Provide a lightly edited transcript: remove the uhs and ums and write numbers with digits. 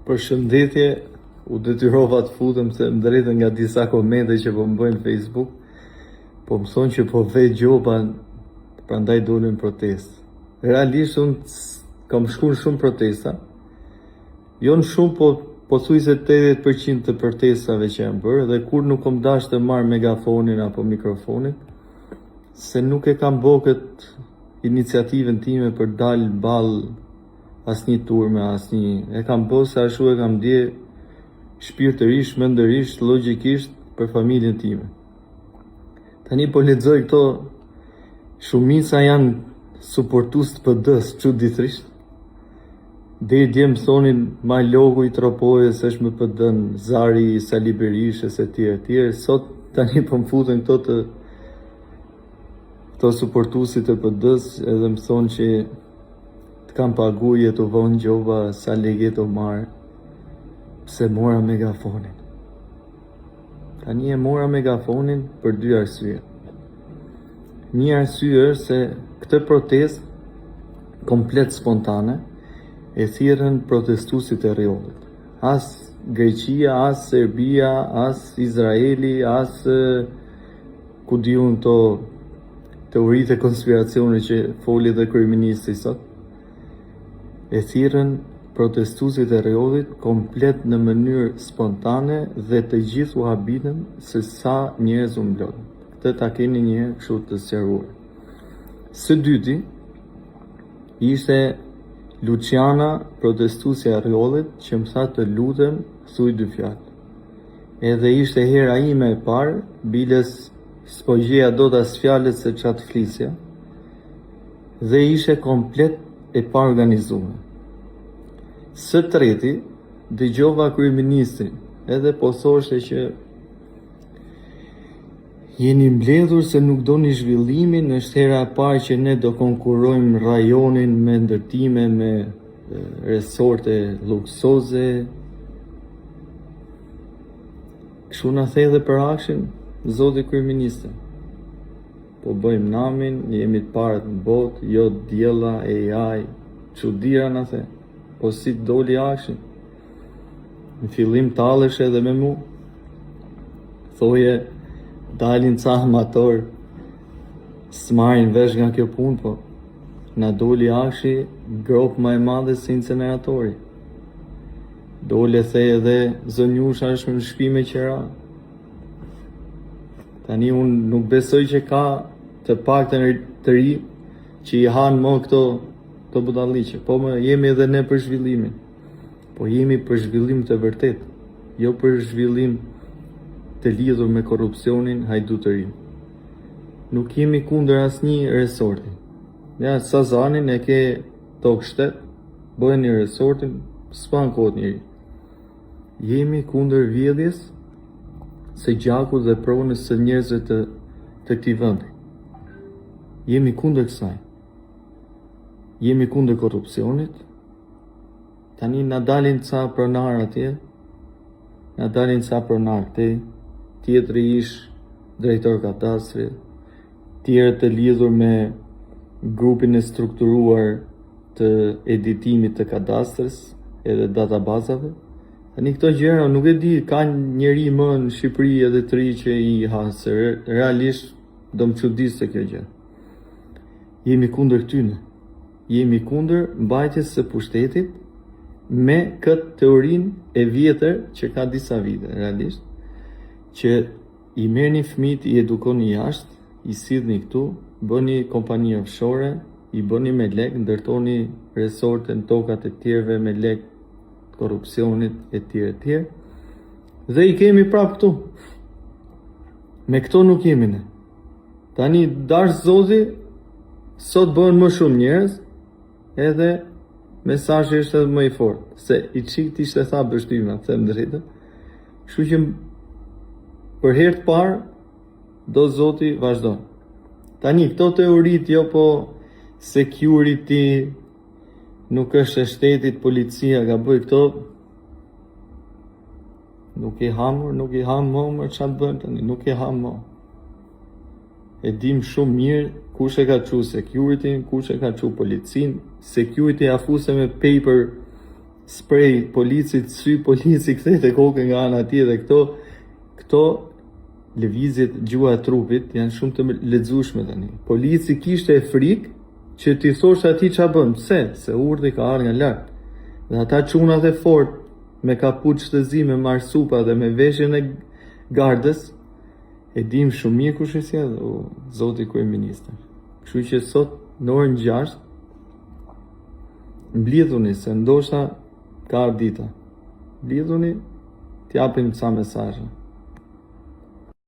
Përshëndetje, u detyrova të futem se më drejtën nga disa komente që po më bëjnë në Facebook, po më thonë që po ve gjoba, prandaj dolën protestë. Realisht unë kam shkuar shumë protesta, jo në shumë, po pothuajse 80% të protestave që janë bërë, dhe kur nuk kam dash të marr megafonin apo mikrofonin, se nuk e kam bërë këtë iniciativën time për dalë ballë asnjë turme, asnjë. E kam bërë se ashtu e kam ndje shpirtërisht, mendërisht, logjikisht për familjen time. Tani po lexoj këto, shumica janë suportues të PD-s, çuditërisht. Deri dje më thonin Majlogu i Tropojës është me PD-n, Zari Sali Berishës e tjerë. Sot tani po më futen këto suportuesit e PD-s edhe më thonë që të kam paguje të vonë gjoba, sa lege të marë, pse mora megafonin. Tani e mora megafonin për 2 arsye. Një arsye është se këtë protest komplet spontane e thirrën protestuesit e rrjedhit. As Greqia, as Serbia, as Izraeli, as ku diun to teoritë e konspiracionit që foli dhe kryeministri sot. E thirrën protestuesit e rrjedhit komplet në mënyrë spontane dhe të gjithë u habitën se sa njerëz u mblodhen. Këtë ta keni një herë kështu të sqaruar. Së dyti ishte Luciana, protestuesja e rrjedhit, që më tha të lutem, thuj 2 fjalë. Edhe ishte hera ime e parë, biles s'po gjeja dot as fjalët se ç'a të flisja, dhe ishte komplet e pa organizuar. Së treti, dëgjova kryeministrin, edhe po thoshte që jeni mbledhur se nuk doni zhvillimin, është hera e parë që ne do konkurrojmë rajonin me ndërtime, me resorte luksoze. Kështu na the edhe për akshin, zoti kryeministër. Po bëjmë namin, jemi të parët në botë, jo diella, AI, çuditëra na the. Po si doli akshin? Në fillim tallesh edhe me mu. Thoje, dalin ca amator, s'marrin vesh nga kjo punë, po na doli akshi grop më e madhe se incineratori. Dole the edhe zonjusha është në shtëpi me qera. Tani unë nuk besoj që ka të paktën të ri që i hanë më këto budalliqe. Po më jemi edhe ne për zhvillimin. Po jemi për zhvillim të vërtet, jo për zhvillim të lidhur me korrupsionin, hajdutërinë. Nuk jemi kundër asnjë resorti. Ja, Sazanin e ke tokë shtet, bëjeni resortin, s'pa ankohet njëri. Jemi kundër vjedhjes së gjakut dhe pronës së njerëzve të këtij vendi. Jemi kundër kësaj. Jemi kundër korrupsionit. Tani na dalin ca pronar atje, na dalin ca pronar këtej, tjetri ish drejtor katastri, tjerë të lidhur me grupin e strukturuar të editimit të kadastrës edhe databazave. Tani këto gjëra nuk e di, ka njeri më në Shqipëri edhe të ri që i hasë, realisht do më çuditse kjo gjë. Jemi kundër këtyne. Jemi kundër mbajtjes së pushtetit me këtë teorinë e vjetër që ka disa vite, realisht, që i merrni fëmijët, i edukoni jashtë, i sidhni këtu, bëni kompani offshore, i bëni me lek, ndërtoni resorte në tokat e tjerëve me lek korrupsionit e tjerë, dhe i kemi prapë këtu. Me këto nuk jemi ne. Tani dash zoti, sot bëhen më shumë njerëz, edhe mesazhi është edhe më i fortë, se i çikt ishte tha bështyma, them drejtë. Kështu që për herë të parë do zoti vazhdon. Tani këto teoritë, jo po security, nuk është e shtetit, policia ka bëj këto. Nuk i ham më çfarë bën tani, nuk i ham më. E dim shumë mirë kush e ka çu security, kush e ka çu policin. Security afuse me paper sprej policit, sy polici kthehte kokën nga ana tjetër dhe këto lëvizjet gjuha e trupit janë shumë të lexueshme tani. Polici kishte frikë që ti thosh atij ç'a bën. Pse? Se urdhri ka ardhur nga lart. Dhe ata çunat e fort me kapuç të zi, me marsupa dhe me veshjen e gardës, e dim shumë mirë kush e sjell, zoti kryeminist. Kështu që sot në orën 6 mblidhuni se ndoshta ka ardhur dita. Mblidhuni, t'japim ca mesazhe.